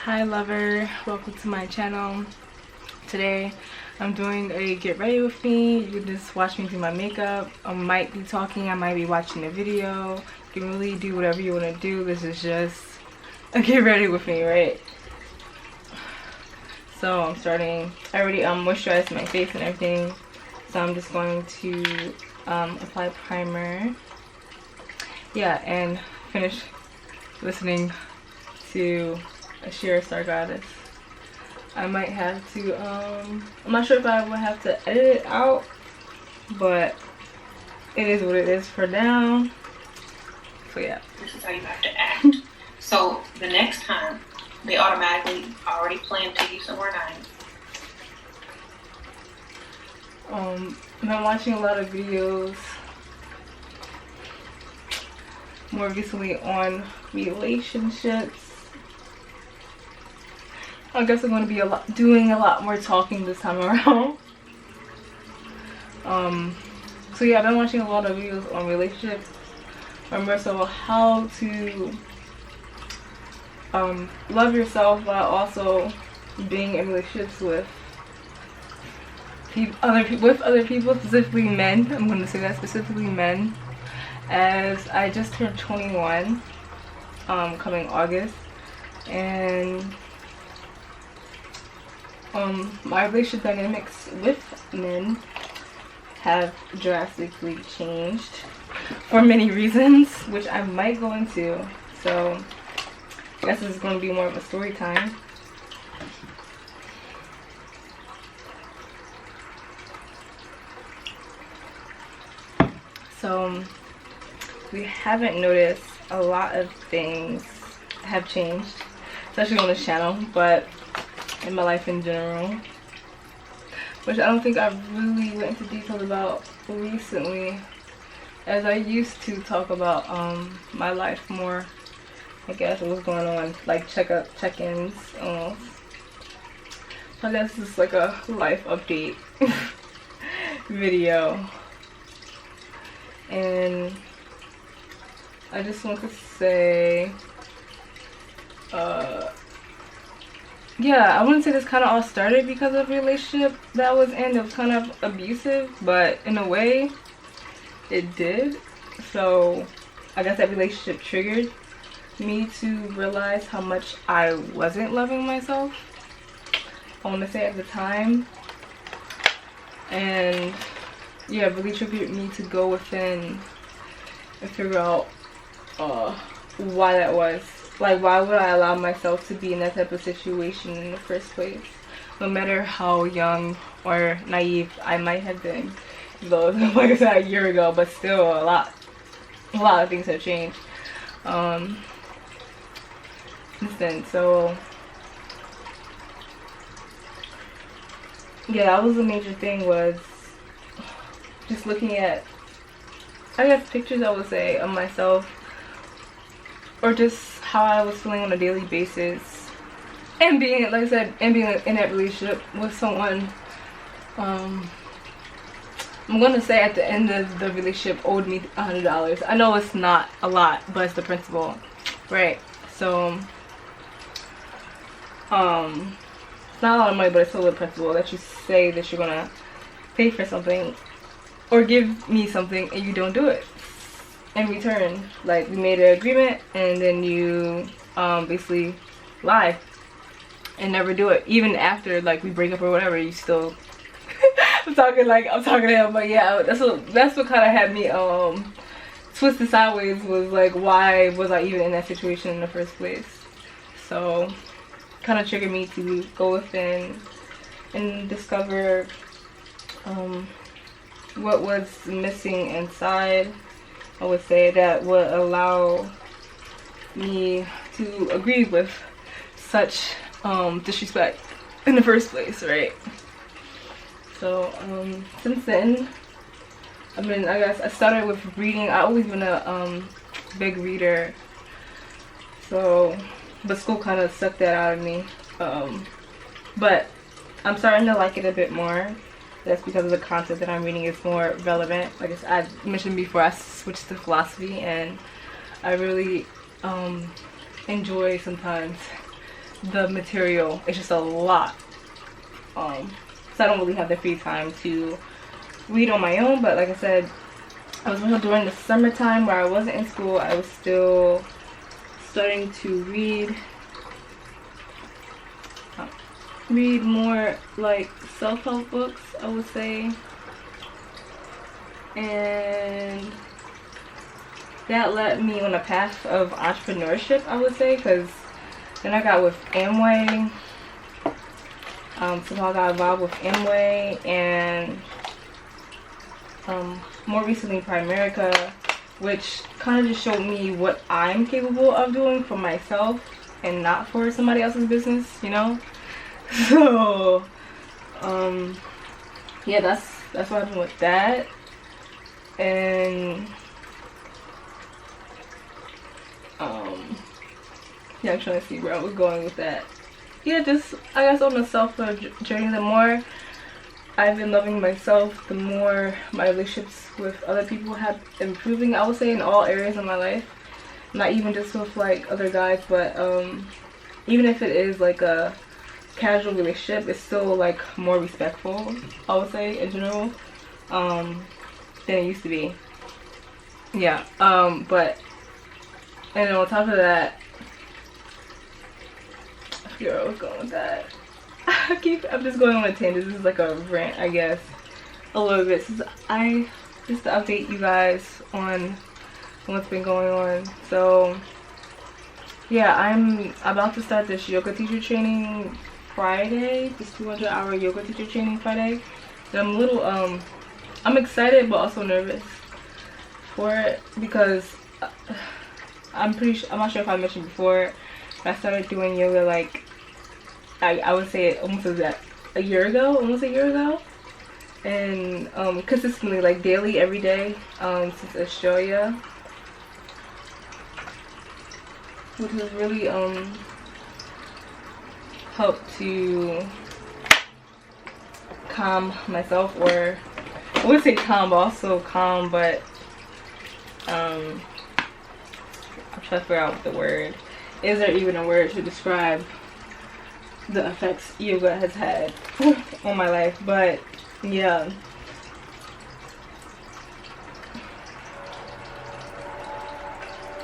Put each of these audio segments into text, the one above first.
Hi lover, welcome to my channel. Today I'm doing a get ready with me. You can just watch me do my makeup. I might be talking, I might be watching a video. You can really do whatever you want to do. This is just a get ready with me, right? So I'm starting. I already moisturized my face and everything, so I'm just going to apply primer, yeah, and finish listening to a sheer star goddess. I might have to I'm not sure if I would have to edit it out, but it is what it is for now. So yeah, this is how you have to act. So the next time they automatically already plan to you somewhere nice. I've been watching a lot of videos more recently on relationships. I guess I'm going to be doing a lot more talking this time around. So yeah, I've been watching a lot of videos on relationships, or more so how to love yourself while also being in relationships with other people, specifically men. I'm going to say that, specifically men, as I just turned 21 coming August, and my relationship dynamics with men have drastically changed for many reasons, which I might go into. So I guess this is going to be more of a story time. So we haven't noticed a lot of things have changed, especially on this channel, but in my life in general, which I don't think I really went into details about recently, as I used to talk about my life more, I guess, what was going on, like check-ins almost. So I guess this is like a life update video, and I just want to say yeah, I wouldn't say this kind of all started because of a relationship that I was in. It was kind of abusive, but in a way, it did. So I guess that relationship triggered me to realize how much I wasn't loving myself, I want to say, at the time. And yeah, it really triggered me to go within and figure out why that was. Like, why would I allow myself to be in that type of situation in the first place? No matter how young or naive I might have been. Though, like I said, a year ago, but still a lot of things have changed since then. So yeah, that was the major thing, was just looking at, I guess, pictures, I would say, of myself, or just how I was feeling on a daily basis, and being, like I said, and being in that relationship with someone, I'm gonna say at the end of the relationship owed me $100. I know it's not a lot, but it's the principle, right? So it's not a lot of money, but it's still the principle that you say that you're gonna pay for something or give me something and you don't do it in return. Like, we made an agreement and then you basically lie and never do it, even after, like, we break up or whatever. You still I'm talking to him, but yeah, that's what kind of had me twisted sideways, was like, why was I even in that situation in the first place? So kind of triggered me to go within and discover what was missing inside, I would say, that would allow me to agree with such disrespect in the first place, right? So since then, I guess I started with reading. I've always been a big reader, so, but school kind of sucked that out of me. But I'm starting to like it a bit more. That's because of the content that I'm reading is more relevant. Like I mentioned before, I switched to philosophy, and I really enjoy sometimes the material. It's just a lot. So I don't really have the free time to read on my own. But like I said, I was during the summertime where I wasn't in school. I was still starting to read more like self-help books, I would say, and that led me on a path of entrepreneurship, I would say, because then I got with Amway. So I got involved with Amway, and more recently Primerica, which kind of just showed me what I'm capable of doing for myself and not for somebody else's business, you know. So yeah, that's what happened with that. And yeah, I'm trying to see where I was going with that. Yeah, just I guess on the self-love journey, the more I've been loving myself, the more my relationships with other people have improving, I would say, in all areas of my life. Not even just with like other guys, but even if it is like a casual relationship, it's still like more respectful, I would say, in general, than it used to be. Yeah. But and then on top of that, I forget where I was going with that. I'm just going on a tangent. This is like a rant, I guess, a little bit, since just to update you guys on what's been going on. So yeah, I'm about to start this yoga teacher training Friday, this 200-hour yoga teacher training Friday. And I'm a little I'm excited but also nervous for it, because I'm not sure if I mentioned before, but I started doing yoga like I would say almost almost a year ago, and consistently, like daily, every day, since Australia, which has really helped to calm myself, or I wouldn't say calm, but also calm, but I'm trying to figure out what the word is. There even a word to describe the effects yoga has had on my life? But yeah,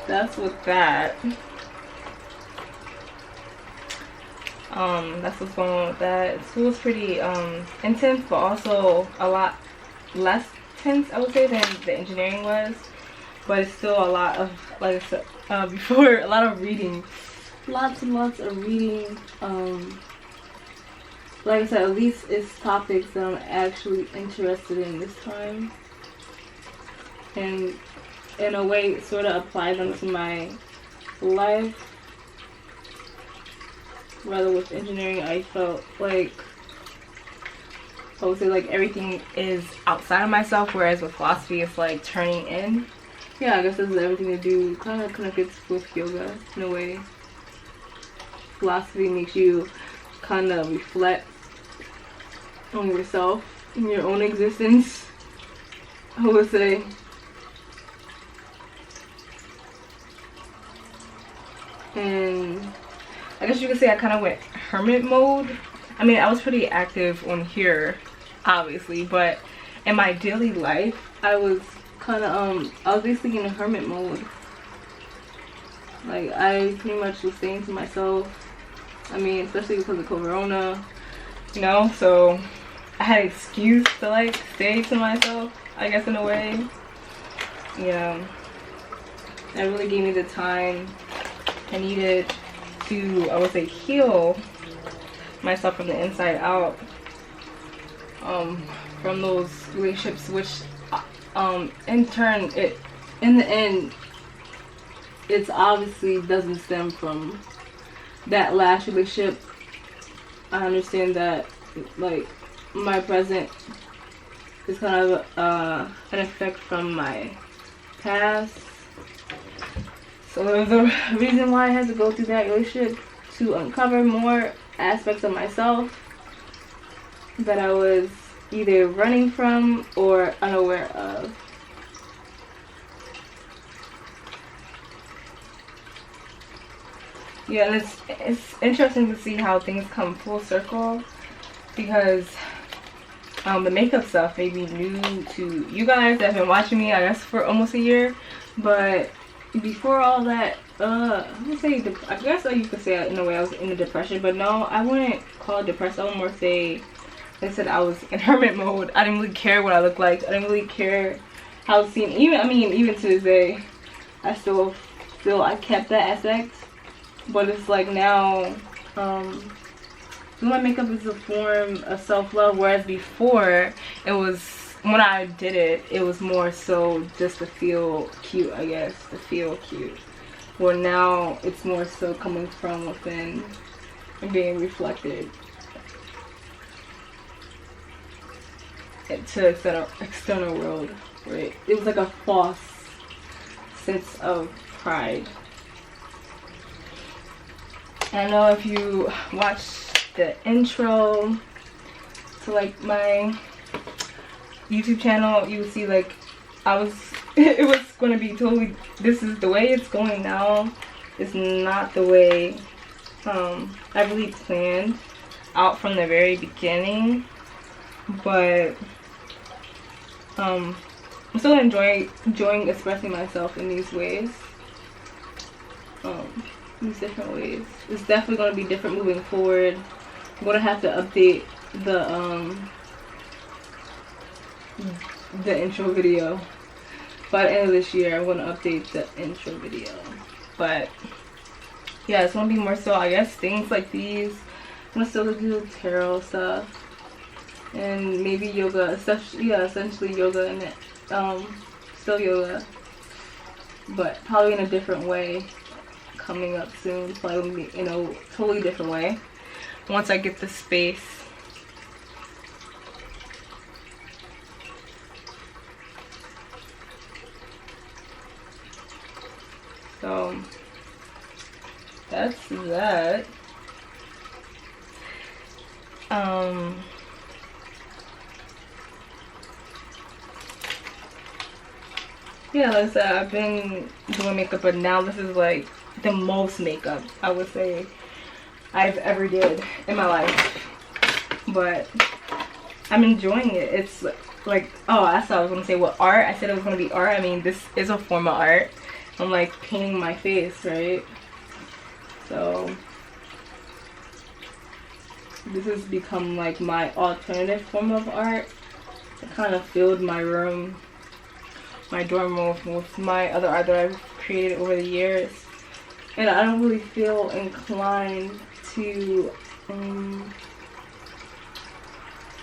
that's with that. That's what's going on with that. School's pretty intense, but also a lot less tense, I would say, than the engineering was. But it's still a lot of, like I said before, a lot of reading. Lots and lots of reading. Like I said, at least it's topics that I'm actually interested in this time, and in a way sort of apply them to my life. Rather with engineering, I felt like I would say like everything is outside of myself, whereas with philosophy it's like turning in. Yeah, I guess this is everything to do, kind of connected with yoga in a way. Philosophy makes you kind of reflect on yourself and your own existence, I would say. And I guess you could say I kind of went hermit mode. I mean, I was pretty active on here, obviously, but in my daily life, I was kind of, I was basically in a hermit mode. Like, I pretty much was staying to myself. I mean, especially because of Corona, you know, so I had an excuse to like stay to myself, I guess, in a way. Yeah, that really gave me the time I needed to, I would say, heal myself from the inside out, from those relationships, which in turn, in the end, it's obviously doesn't stem from that last relationship. I understand that, like, my present is kind of an effect from my past. So there's a reason why I had to go through that relationship, to uncover more aspects of myself that I was either running from or unaware of. Yeah, and it's interesting to see how things come full circle, because the makeup stuff may be new to you guys that have been watching me, I guess, for almost a year. But before all that, I would say, I guess you could say in a way I was in a depression, but no, I wouldn't call it depressed. I would more say, they said I was in hermit mode. I didn't really care what I looked like. I didn't really care how it seemed. Even to this day, I still feel I kept that aspect. But it's like now, my makeup is a form of self-love, whereas before, it was, when I did it, it was more so just to feel cute, I guess, to feel cute. Where now, it's more so coming from within and being reflected to external world, right? It was like a false sense of pride. I know if you watch the intro to like my YouTube channel, you would see like it was going to be totally, this is the way it's going now. It's not the way I really planned out from the very beginning, but I'm still enjoying expressing myself in these ways, these different ways. It's definitely going to be different moving forward. I'm going to have to update the intro video. By the end of this year, I'm going to update the intro video. But yeah, it's going to be more so, I guess, things like these. I'm going to still do tarot stuff. And maybe yoga, essentially yoga, and still yoga, but probably in a different way. Coming up soon, probably in a totally different way once I get the space. So that's that. Yeah, like I said, I've been doing makeup, but now this is like the most makeup I would say I've ever did in my life. But I'm enjoying it. It's like, oh, that's what I was gonna say. What art? I said it was gonna be art. I mean, this is a form of art. I'm like painting my face, right? So this has become like my alternative form of art. I kind of filled my room, my dorm room, with my other art that I've created over the years. And I don't really feel inclined to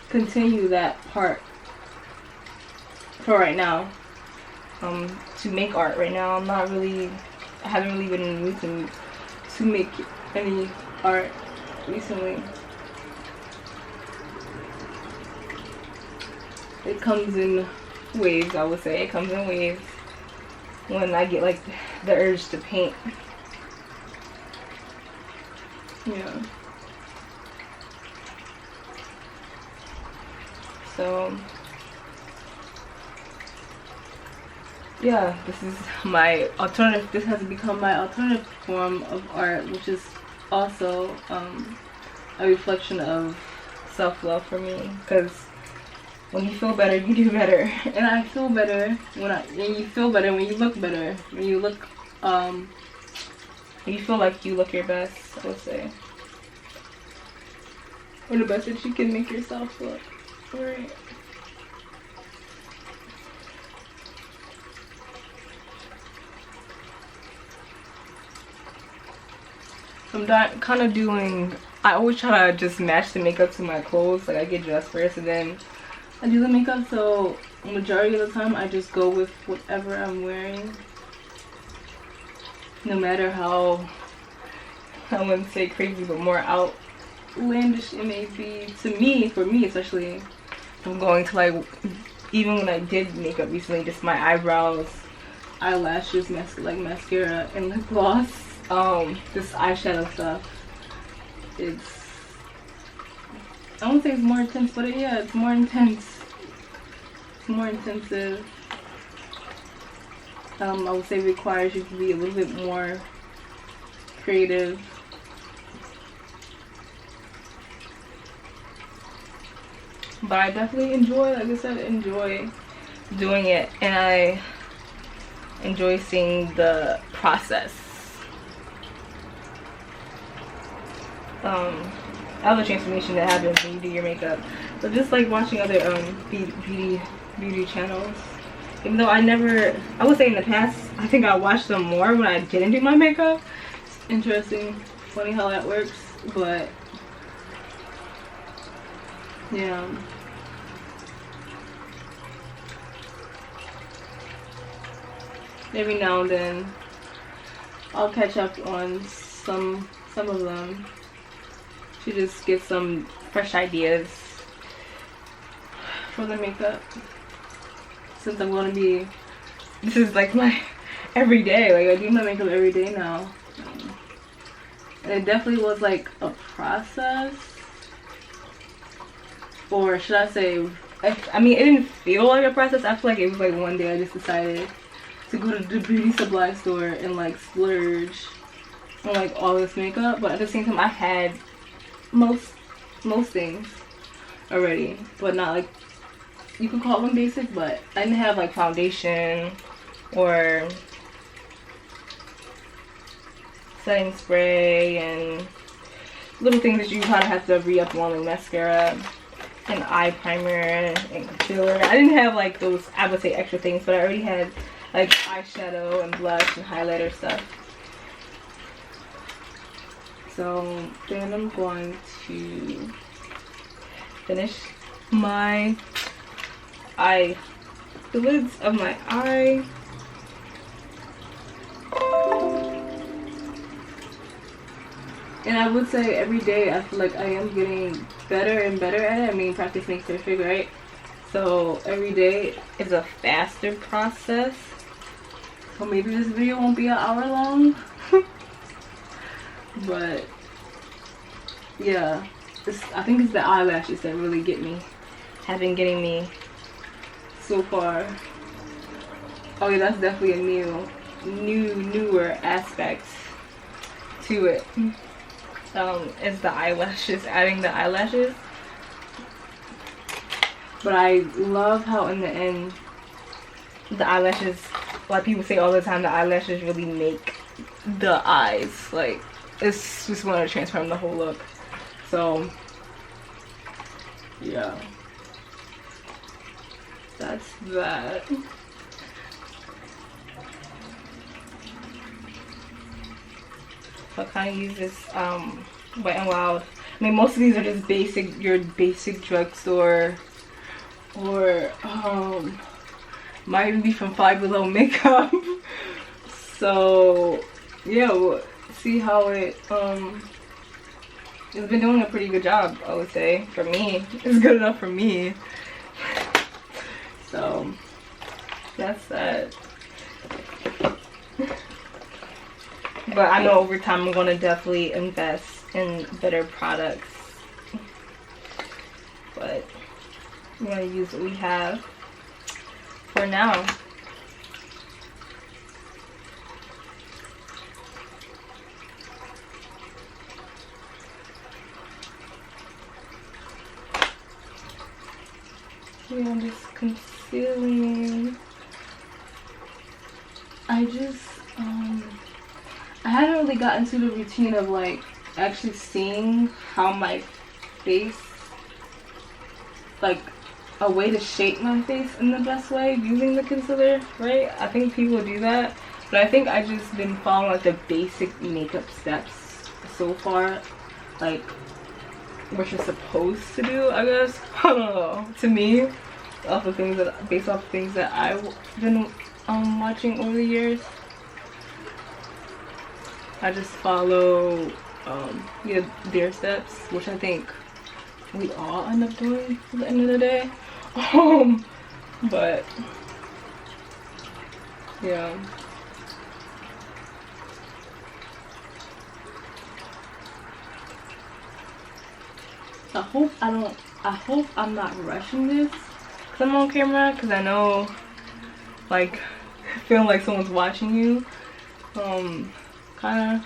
continue that part for right now. To make art right now, I haven't really been in the mood to make any art recently. It comes in waves, I would say. It comes in waves when I get like the urge to paint. Yeah. So yeah, this is my alternative. This has become my alternative form of art, which is also a reflection of self-love for me. Because when you feel better, you do better, and I feel better and you feel better when you look better. When you look, when you feel like you look your best, I would say, or the best that you can make yourself look. Right. I'm kind of doing, I always try to just match the makeup to my clothes. Like I get dressed first and then I do the makeup, so majority of the time I just go with whatever I'm wearing. No matter how, I wouldn't say crazy, but more outlandish it may be to me, for me especially. I'm going to like, even when I did makeup recently, just my eyebrows, eyelashes, like mascara and lip gloss. This eyeshadow stuff, I won't say it's more intense, but it's more intense. It's more intensive. I would say requires you to be a little bit more creative but I definitely enjoy, like I said, enjoy doing it, and I enjoy seeing the process. All the transformation that happens when you do your makeup. But just like watching other beauty channels, even though I would say in the past I think I watched them more when I didn't do my makeup. It's interesting, funny how that works. But yeah, every now and then I'll catch up on some of them to just get some fresh ideas for the makeup, since I'm going to be, this is like my everyday, like I do my makeup every day now. And it definitely was like a process, or should I say, I mean, it didn't feel like a process. I feel like it was like one day I just decided to go to the beauty supply store and like splurge on like all this makeup, but at the same time I had most things already, but not like, you could call them basic, but I didn't have like foundation or setting spray and little things that you kind of have to re-up on, like mascara and eye primer and concealer. I didn't have like those, I would say, extra things, but I already had like eyeshadow and blush and highlighter stuff. So then I'm going to finish my the lids of my eye. And I would say every day I feel like I am getting better and better at it. I mean, practice makes perfect, right? So every day is a faster process. So maybe this video won't be an hour long. But yeah, I think it's the eyelashes that really have been getting me so far. Oh yeah, that's definitely a newer aspect to it. Is the eyelashes, adding the eyelashes. But I love how in the end the eyelashes, like people say all the time, the eyelashes really make the eyes, like it's just want to transform the whole look. So yeah, that's that. So I kind of use this Wet n Wild. I mean, most of these are just basic, your basic drugstore, or might even be from Five Below makeup. So yeah, we'll see how it's been doing a pretty good job, I would say. For me, it's good enough for me. So that's that. But I know over time I'm going to definitely invest in better products. But I'm going to use what we have for now. Yeah, I'm just concealing. I haven't really gotten to the routine of like actually seeing how my face, like a way to shape my face in the best way using the concealer, right? I think people do that, but I think I just been following like the basic makeup steps so far, like what you're supposed to do, I guess. I don't know. To me, based off of things that I've been watching over the years, I just follow their steps, which I think we all end up doing at the end of the day. But yeah. I hope I'm not rushing this because I'm on camera, because I know, like, feeling like someone's watching you kind of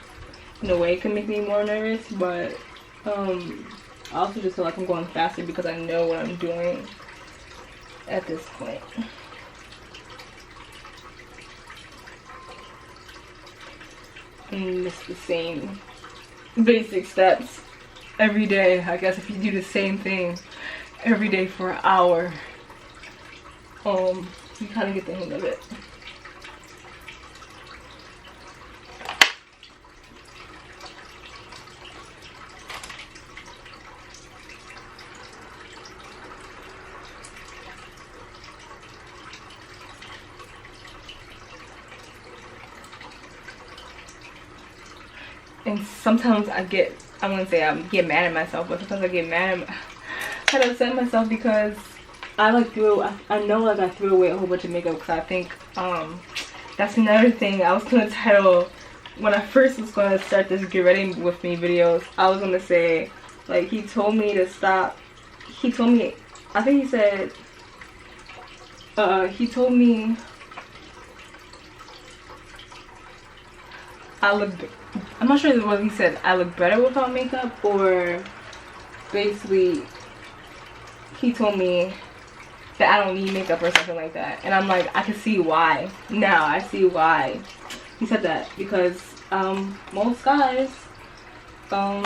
in a way can make me more nervous. But I also just feel like I'm going faster because I know what I'm doing at this point. And it's the same basic steps every day. I guess if you do the same thing every day for an hour, you kind of get the hang of it. And sometimes I wouldn't say I get mad at myself, but sometimes I get mad at kind of upset myself because I like I know like I threw away a whole bunch of makeup because I think that's another thing I was gonna title when I first was gonna start this get ready with me videos. I was gonna say, like, he told me to stop. He told me, I think he said, he told me I'm not sure what he said, I look better without makeup, or basically he told me that I don't need makeup or something like that. And I'm like, I can see why. Now I see why he said that, because most guys, I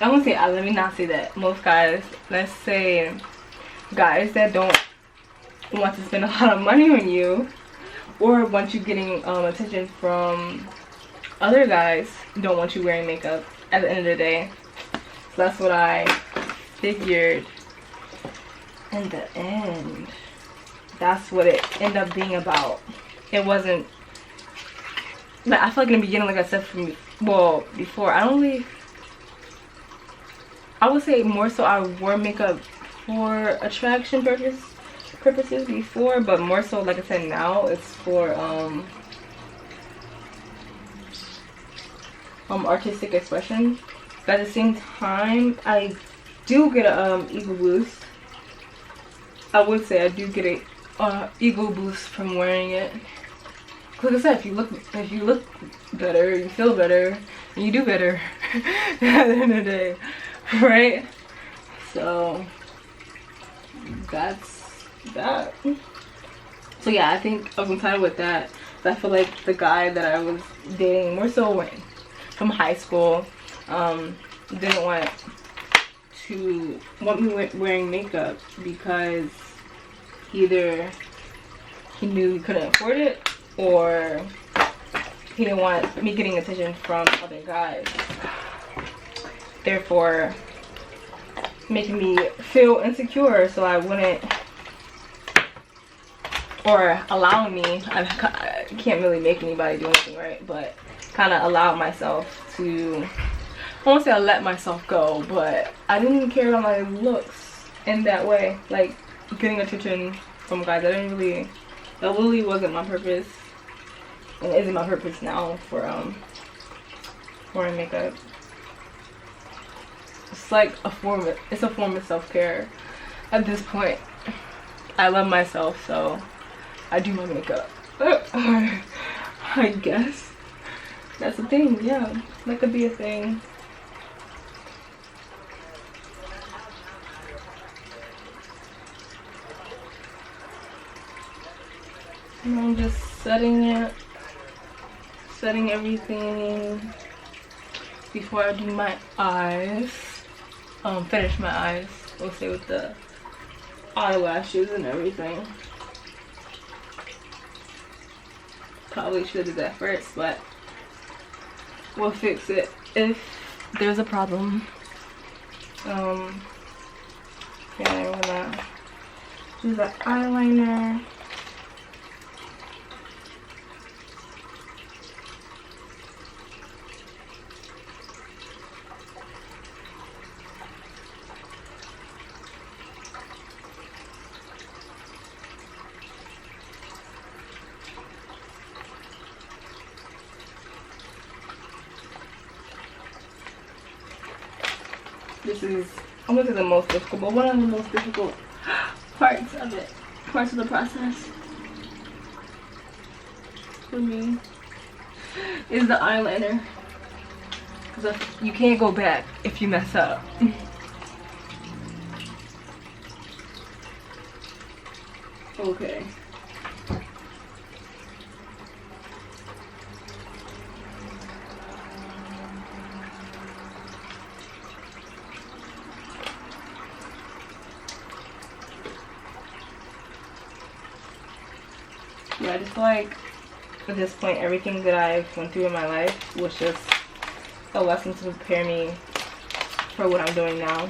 won't say, let me not say that. Most guys, let's say guys that don't want to spend a lot of money on you or want you getting attention from other guys, don't want you wearing makeup at the end of the day. So that's what I figured in the end. That's what it ended up being about. It wasn't, like, I feel like in the beginning, like I said, for me, well, before, I would say more so I wore makeup for attraction purposes before, but more so, like I said, now it's for artistic expression. But at the same time, I do get a ego boost. I would say I do get a ego boost from wearing it. Like I said, if you look better, you feel better, and you do better at the end of the day, right? So that's that. So yeah, I think I was entitled with that. I feel like the guy that I was dating, more so from high school, didn't want me wearing makeup because either he knew he couldn't afford it, or he didn't want me getting attention from other guys, therefore making me feel insecure, so I wouldn't, or allowing me, I can't really make anybody do anything, right, but kind of allow myself to, I won't say I let myself go, but I didn't care about my looks in that way, like getting attention from guys. That really wasn't my purpose, and isn't my purpose now for wearing makeup. It's like it's a form of self-care at this point. I love myself, so I do my makeup. I guess that's a thing. Yeah, that could be a thing. And I'm just setting everything before I do my eyes. Finish my eyes. We'll say with the eyelashes and everything. Probably should have did that first, but we'll fix it if there's a problem. Yeah, I'm gonna do the eyeliner. This is, I'm gonna say the most difficult, but one of the most difficult parts of the process for me is the eyeliner, because you can't go back if you mess up. Okay. Yeah, I just feel like at this point, everything that I've went through in my life was just a lesson to prepare me for what I'm doing now.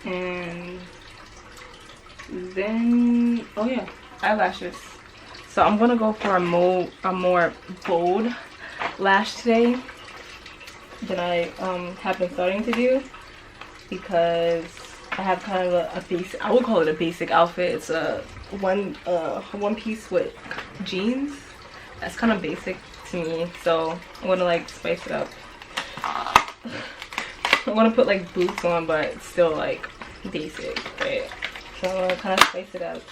And then, oh yeah, eyelashes. So I'm gonna go for a more bold lash today than I have been starting to do, because I have kind of a basic, I would call it a basic outfit. It's a one piece with jeans. That's kind of basic to me, so I'm gonna like spice it up. I'm gonna put like boots on, but it's still like basic, right? So I'm gonna kind of spice it up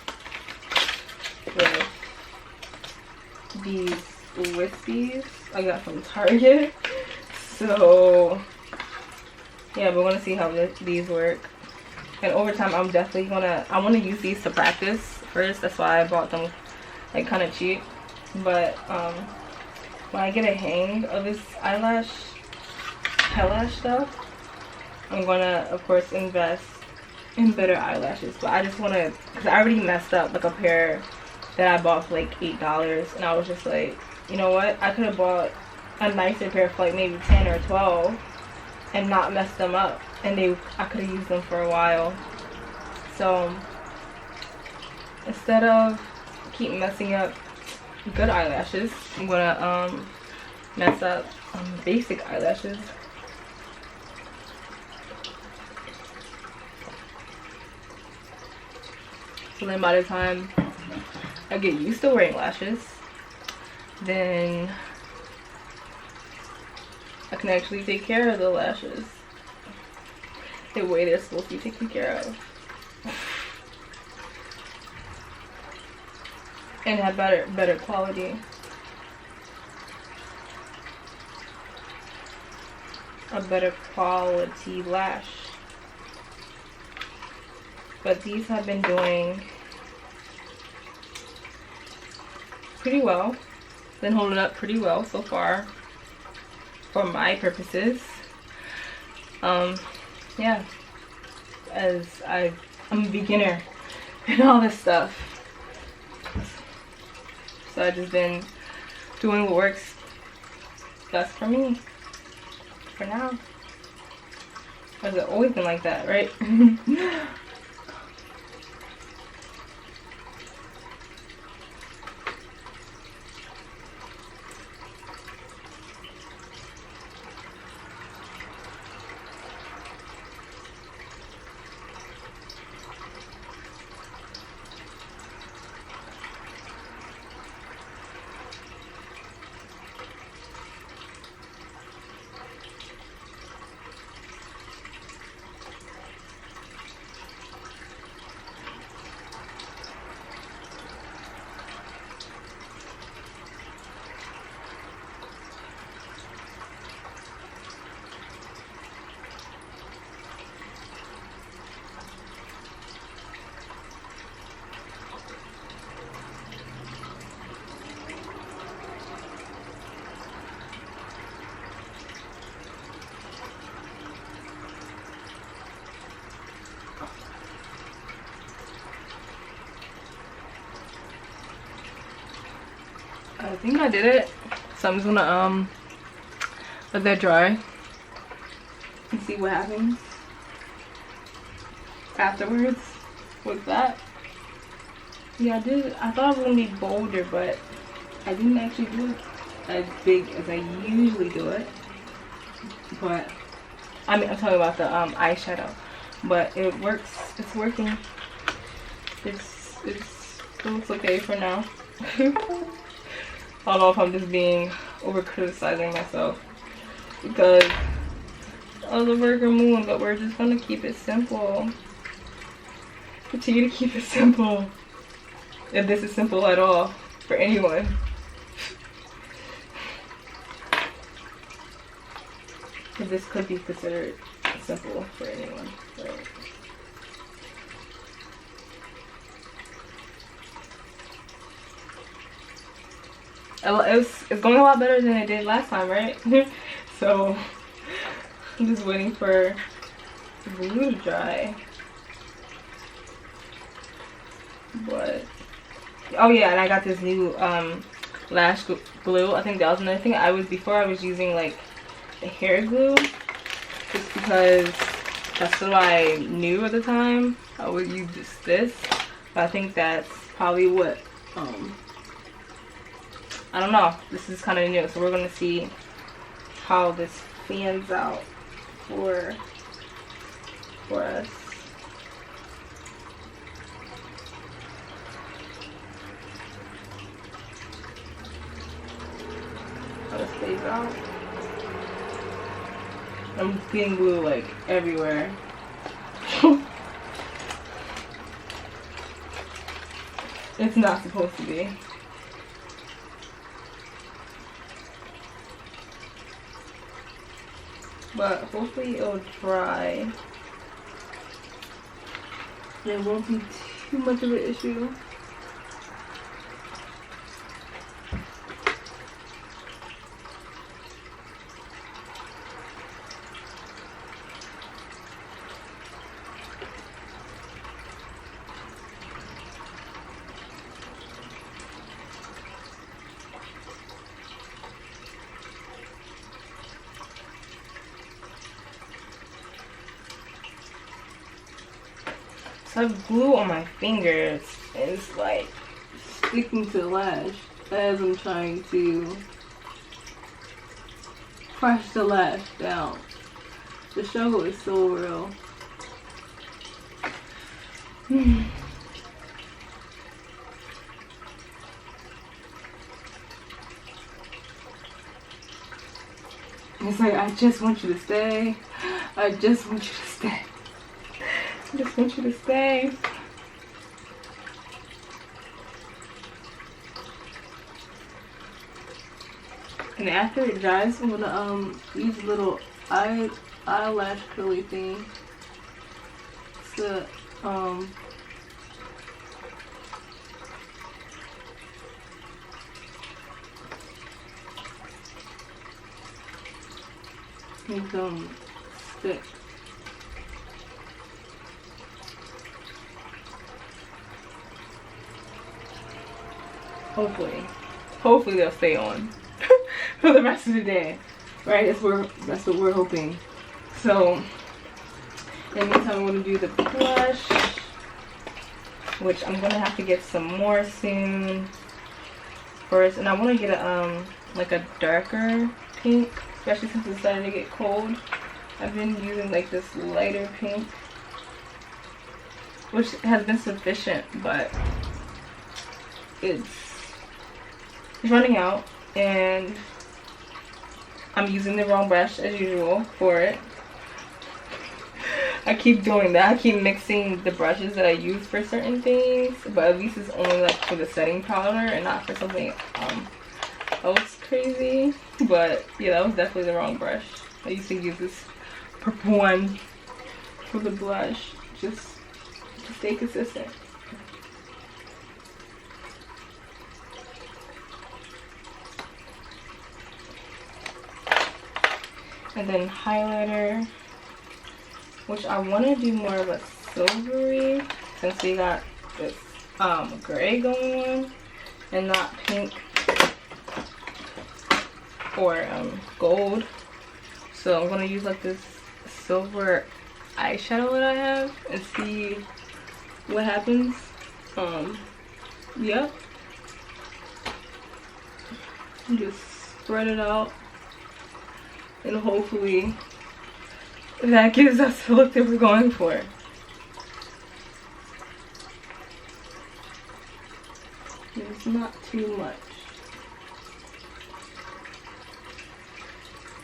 with these wispies I got from Target. So yeah, we're gonna see how these work. And over time, I'm definitely I want to use these to practice first. That's why I bought them like kind of cheap. But when I get a hang of this eyelash stuff, I'm gonna of course invest in better eyelashes. But I just want to, because I already messed up like a pair that I bought for like $8, and I was just like, you know what, I could have bought a nicer pair for like maybe 10 or 12 and not mess them up, and I could have used them for a while. So instead of keep messing up good eyelashes, I'm gonna mess up basic eyelashes. So then by the time I get used to wearing lashes, then I can actually take care of the lashes the way they're supposed to be taken care of, and have better quality. A better quality lash. But these have been doing pretty well. Been holding up pretty well so far for my purposes. Yeah, as I'm a beginner in all this stuff, so I've just been doing what works best for me for now. Has it always been like that, right? I think I did it, so I'm just gonna let that dry and see what happens afterwards with that. Yeah, I thought it was gonna be bolder, but I didn't actually do it as big as I usually do it. But I mean, I'm talking about the eyeshadow, but it works. It's working. It looks okay for now. I don't know if I'm just being over criticizing myself because of the burger moon, but we're just gonna keep it simple. Continue to keep it simple. If this is simple at all for anyone. If this could be considered simple for anyone. Right? It's going a lot better than it did last time, right? So I'm just waiting for the glue to dry. But oh yeah, and I got this new lash glue. I think that was another thing. Before I was using like the hair glue just because that's what I knew at the time. I would use this. But I think that's probably what I don't know. This is kind of new, so we're gonna see how this fans out for us. How this stays out. I'm getting glue like everywhere. It's not supposed to be. But hopefully it'll dry. It won't be too much of an issue. So I have glue on my fingers and it's like sticking to the lash as I'm trying to brush the lash down. The struggle is so real. It's like, I just want you to stay. I just want you to stay. I just want you to stay. And after it dries, I'm gonna use a little eyelash curly thing to make them stick. Hopefully they'll stay on for the rest of the day, right? That's what we're hoping. So in the meantime, I'm gonna do the blush, which I'm gonna have to get some more soon first, and I want to get a like a darker pink, especially since it's starting to get cold. I've been using like this lighter pink, which has been sufficient, but it's running out, and I'm using the wrong brush as usual for it. I keep doing that. I keep mixing the brushes that I use for certain things, but at least it's only like for the setting powder and not for something else crazy. But yeah, that was definitely the wrong brush. I used to use this purple one for the blush just to stay consistent. And then highlighter, which I want to do more of a silvery, since we got this gray going on and not pink or gold. So I'm going to use like this silver eyeshadow that I have and see what happens. Yep. Just spread it out. And hopefully that gives us the look that we're going for. It's not too much.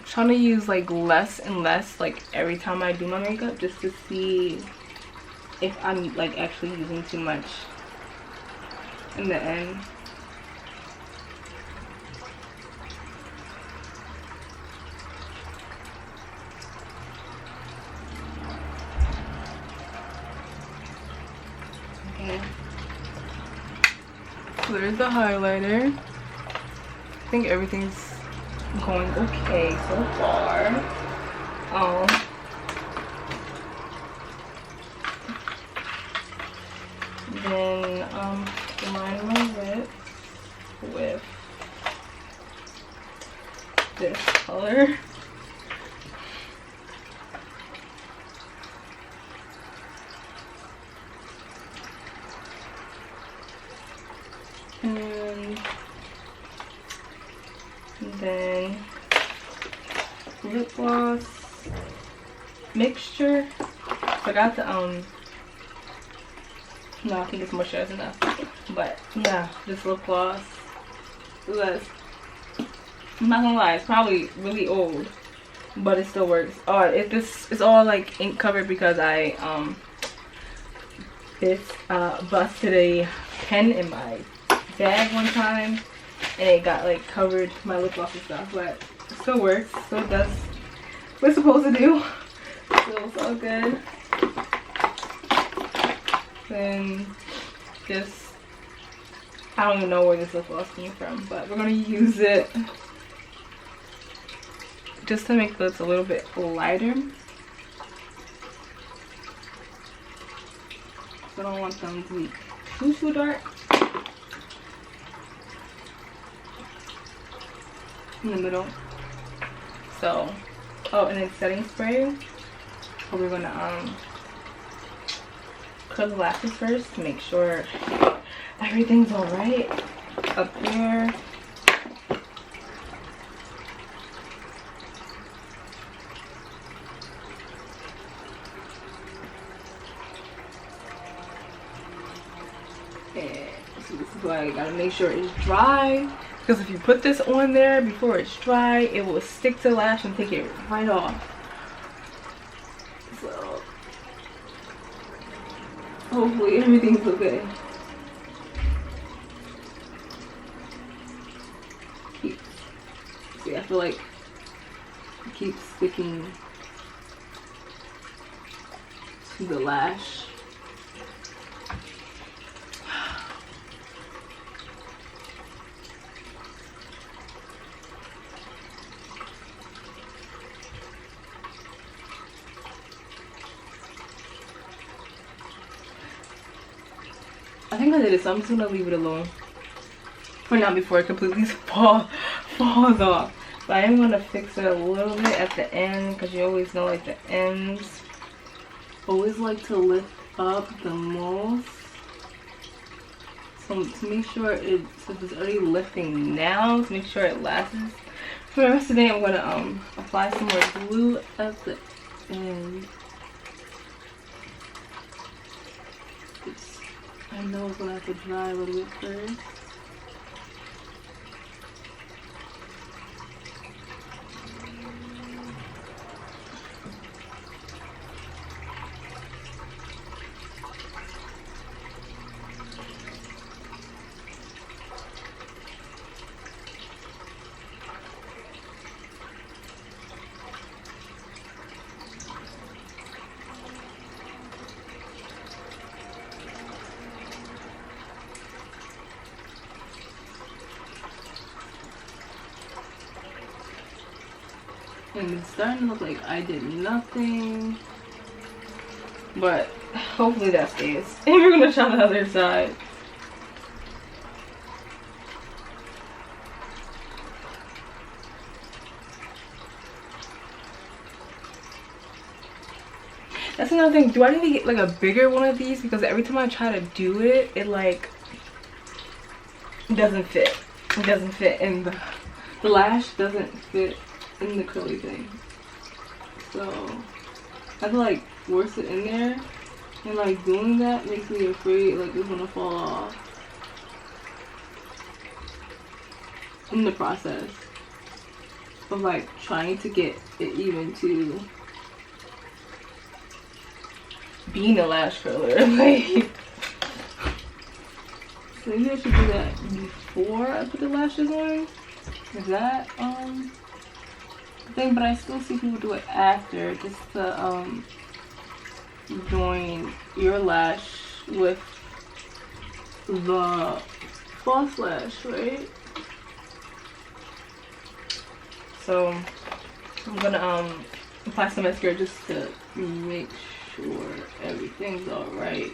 I'm trying to use like less and less like every time I do my makeup, just to see if I'm like actually using too much in the end. Okay. So there's the highlighter. I think everything's going okay so far. Then line my lips with this color. And then lip gloss mixture. Forgot to no, I think it's moisturizer enough. But yeah, this lip gloss. I'm not gonna lie, it's probably really old, but it still works. Oh, it's all like ink covered because I busted a pen in my bag one time, and it got like covered my lip gloss and stuff. But it still works. Still does what it's supposed to do. Still so good. Then just, I don't even know where this lip gloss came from, but we're gonna use it just to make the lips a little bit lighter. I don't want them to be too dark. In the middle. So, oh, and then setting spray. So we're gonna curl the lashes first to make sure everything's all right up there. And so this is why I gotta make sure it's dry, because if you put this on there before it's dry, it will stick to the lash and take it right off. So hopefully everything's okay. See, I feel like it keeps sticking to the lash. I think I did it, so I'm just gonna leave it alone for now before it completely falls off. But I am gonna fix it a little bit at the end, because you always know like the ends always like to lift up the most. So to make sure since it's already lifting now, to make sure it lasts for the rest of the day, I'm gonna apply some more glue at the end. I know it's gonna have to dry a little bit first. And it's starting to look like I did nothing, but hopefully that stays. And we're gonna try the other side. That's another thing. Do I need to get like a bigger one of these? Because every time I try to do it, it like doesn't fit. It doesn't fit, and the lash doesn't fit in the curly thing. So I have to like force it in there, and like doing that makes me afraid like it's gonna fall off in the process of like trying to get it even to being a lash curler. Like, so maybe I should do that before I put the lashes on. Is that the thing? But I still see people do it after, just to join your lash with the false lash, right? So I'm gonna apply some mascara just to make sure everything's all right.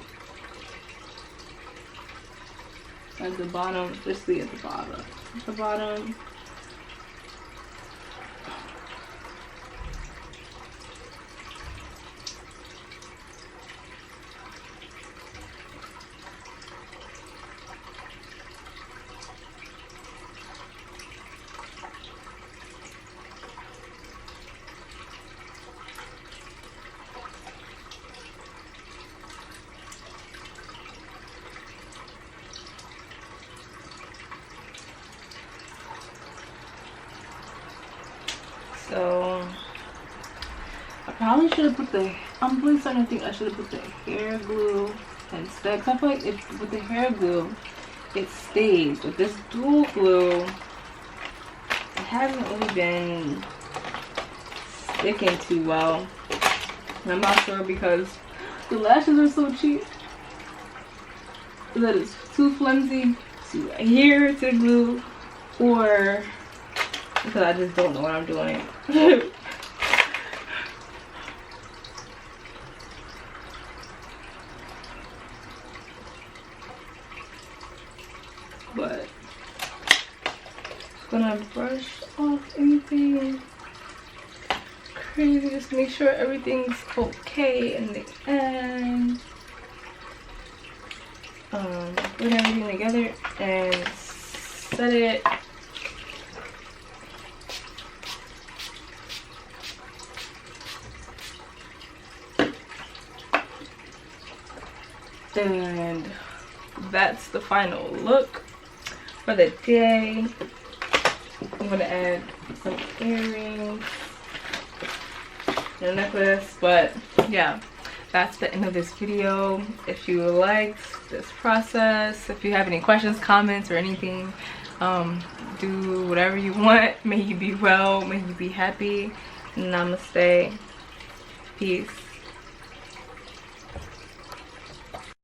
At the bottom, especially at the bottom. At the bottom. So I probably should have put the, I'm really starting to think I should have put the hair glue instead. Cause I feel like if with the hair glue, it stays. With this dual glue, it hasn't really been sticking too well. And I'm not sure because the lashes are so cheap that it's too flimsy to adhere to glue, or because I just don't know what I'm doing. But I'm gonna brush off anything crazy, just make sure everything's okay in the end. Put everything together and set it. And that's the final look for the day. I'm gonna add some earrings and a necklace, but yeah, that's the end of this video. If you liked this process, if you have any questions, comments, or anything, do whatever you want. May you be well, may you be happy. Namaste. Peace.